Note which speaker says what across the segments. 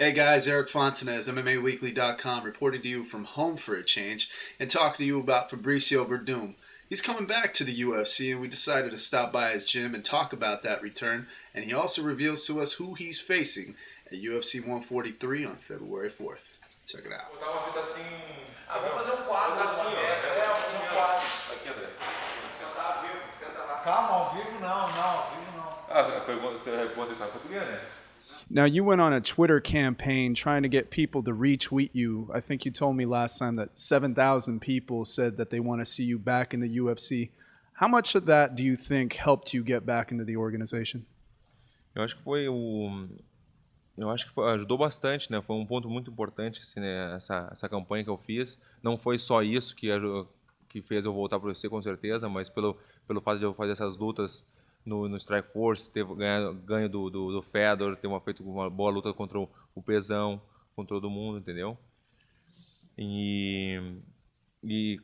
Speaker 1: Hey guys, Eric Fontanez, MMAweekly.com, reporting to you from home for a change and talking to you about Fabricio Verdum. He's coming back to the UFC, and we decided to stop by his gym and talk about that return. And he also reveals to us who he's facing at UFC 143 on February 4th. Check it out.
Speaker 2: Botar uma fita assim. Ah, vamos fazer um quadro assim, ó. Vamos fazer um quadro. Aqui, André. Senta ao vivo, senta lá. Calma, ao vivo não, ao vivo não. Ah, você pergunta isso em português, né?
Speaker 1: Now, you went on a Twitter campaign trying to get people to retweet you. I think you told me last time that 7,000 people said that they want to see you back in the UFC. How much of that do you think helped you get back into the organization?
Speaker 2: Eu acho que foi o. Eu acho que ajudou bastante, né? Foi um ponto muito importante assim, né? Essa campanha que eu fiz. Não foi só isso que fez eu voltar para o UFC, com certeza, mas pelo fato de eu fazer essas lutas no Strike Force, ter ganho do Fedor, ter feito uma boa luta contra o Pesão, com todo mundo, entendeu? E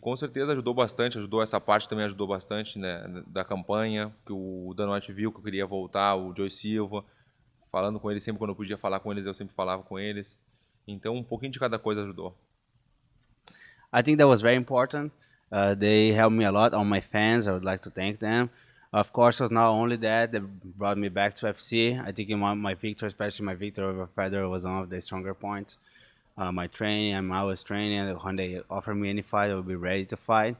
Speaker 2: com certeza ajudou bastante, ajudou essa parte também ajudou bastante, né, da campanha, que o Dan White viu que eu queria voltar, o Joey Silva, falando com eles sempre quando eu podia falar com eles, eu sempre falava com eles. Então um pouquinho de cada coisa ajudou.
Speaker 3: I think that was very important. They helped me a lot. All my fans, I would like to thank them. Of course, it was not only that that brought me back to UFC. I think in my victory, especially my victory over Federer, was one of the stronger points. My training, I'm always training. When they offer me any fight, I will be ready to fight.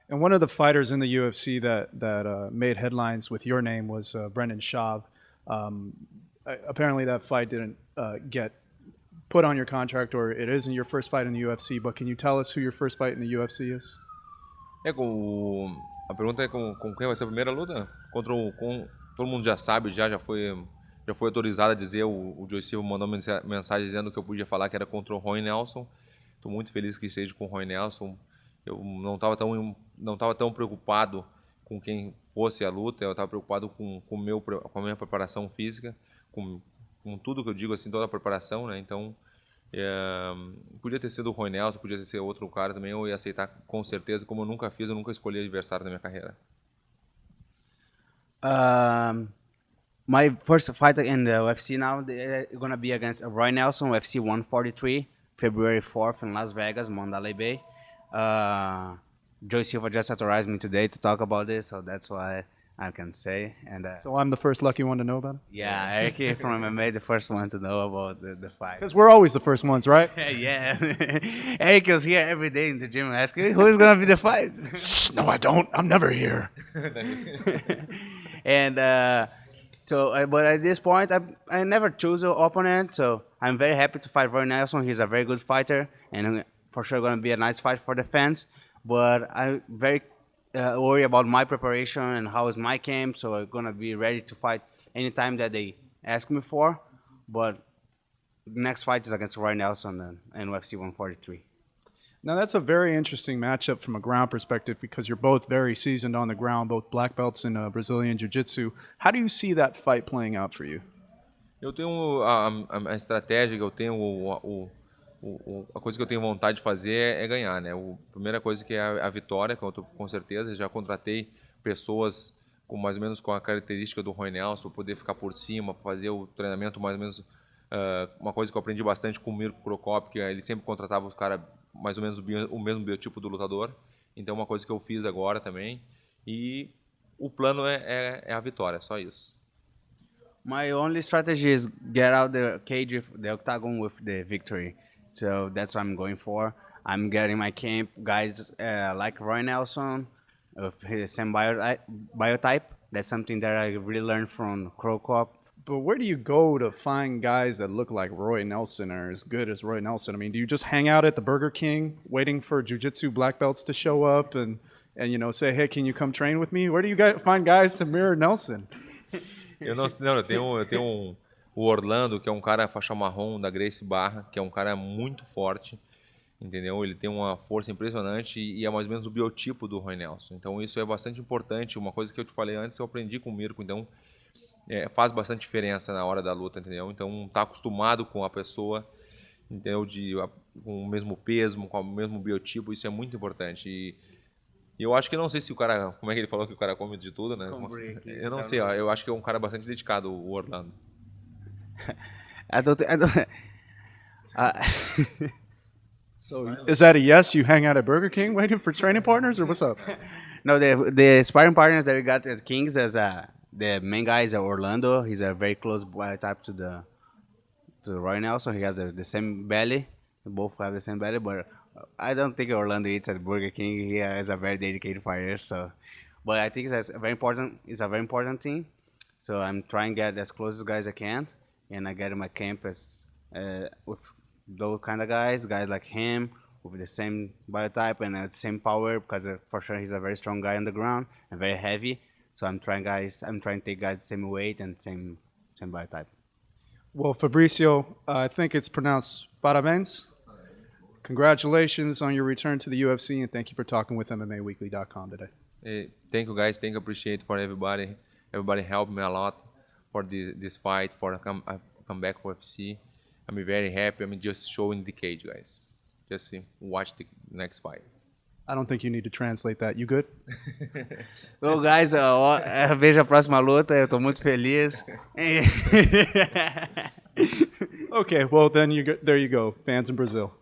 Speaker 1: And one of the fighters in the UFC that made headlines with your name was Brendan Schaub. Apparently, that fight didn't get put on your contract, or it isn't your first fight in the UFC. But can you tell us who your first fight in the UFC is?
Speaker 2: A pergunta é com quem vai ser a primeira luta? Todo mundo já sabe, já foi autorizado a dizer, o Joey Silva mandou mensagem dizendo que eu podia falar que era contra o Roy Nelson. Estou muito feliz que esteja com o Roy Nelson. Eu não estava tão preocupado com quem fosse a luta, eu estava preocupado com a minha preparação física, com tudo que eu digo, assim, toda a preparação, né? Então, podia ter sido o Roy Nelson, podia ter sido outro cara também, eu ia aceitar com certeza, como eu nunca fiz, eu nunca escolhi adversário na minha carreira.
Speaker 3: My first fight in the UFC now, they're going to be against Roy Nelson, UFC 143, February 4th in Las Vegas, Mandalay Bay. Joey Silva just authorized me today to talk about this, so that's why I can say. And
Speaker 1: So I'm the first lucky one to know about it?
Speaker 3: yeah, Eric from MMA, the first one to know about the fight.
Speaker 1: Because we're always the first ones, right?
Speaker 3: Yeah, Eric was here every day in the gym asking, who's going to be the fight?
Speaker 1: No, I don't. I'm never here.
Speaker 3: And but at this point, I never choose an opponent, so I'm very happy to fight Roy Nelson. He's a very good fighter, and for sure going to be a nice fight for the fans. But I'm very worried about my preparation and how is my camp, so I'm going to be ready to fight anytime that they ask me for. But the next fight is against Roy Nelson in UFC 143.
Speaker 1: Now, that's a very interesting matchup from a ground perspective because you're both very seasoned on the ground, both black belts in Brazilian Jiu-Jitsu. How do you see that fight playing out for you?
Speaker 2: Eu tenho a estratégia que eu tenho, a coisa que eu tenho vontade de fazer é ganhar, né? A primeira coisa que é a vitória, que eu tô, com certeza já contratei pessoas com mais ou menos com a característica do Roy Nelson, para poder ficar por cima, fazer o treinamento mais ou menos. Uma coisa que eu aprendi bastante com o Mirko Crocop, que ele sempre contratava os caras mais ou menos o mesmo biotipo do lutador. Então, uma coisa que eu fiz agora também. E o plano é a vitória, só isso.
Speaker 3: My only strategy is get out the cage, the octagon with the victory. So that's what I'm going for. I'm getting my camp guys like Roy Nelson, with his same biotype. That's something that I really learned from Crocop.
Speaker 1: But where do you go to find guys that look like Roy Nelson or as good as Roy Nelson? I mean, do you just hang out at the Burger King waiting for jiu-jitsu black belts to show up and say, hey, can you come train with me? Where do you find guys to mirror Nelson?
Speaker 2: Eu tenho o Orlando, que é um cara faixa marrom da Gracie Barra, que é um cara muito forte, entendeu? Ele tem uma força impressionante e é mais ou menos o biotipo do Roy Nelson. Então isso é bastante importante. Uma coisa que eu te falei antes, eu aprendi com o Mirko, então faz bastante diferença na hora da luta, entendeu? Então tá acostumado com a pessoa, entendeu? Com o mesmo peso, com o mesmo biotipo, isso é muito importante. E eu acho que não sei se o cara, como é que ele falou que o cara come de tudo, né? Eu não sei, ó, eu acho que é um cara bastante dedicado, o Orlando.
Speaker 3: Uh,
Speaker 4: So is that a yes? You hang out at Burger King waiting for training partners, or what's up?
Speaker 3: no, the sparring partners that we got at Kings as the main guy is Orlando. He's a very close type to Roy Nelson. He has the same belly. They both have the same belly, but I don't think Orlando eats at Burger King. He is a very dedicated fighter. So, but I think it's a very important. It's a very important team. So I'm trying to get as close as guys I can, and I get in my camp as with those kind of guys like him with the same biotype and the same power because for sure he's a very strong guy on the ground and very heavy. So I'm trying to take guys the same weight and same biotype.
Speaker 4: Well, Fabricio, I think it's pronounced parabéns. Congratulations on your return to the UFC, and thank you for talking with MMAweekly.com today.
Speaker 2: Thank you guys. Thank you. Appreciate for everybody. Everybody helped me a lot for this fight, for come back UFC. I'm very happy. I'm just showing the cage, guys. Just watch the next fight.
Speaker 4: I don't think you need to translate that. You good?
Speaker 3: Well, guys, vejo a próxima luta. Eu tô muito feliz.
Speaker 4: Okay, well then there you go, fans in Brazil.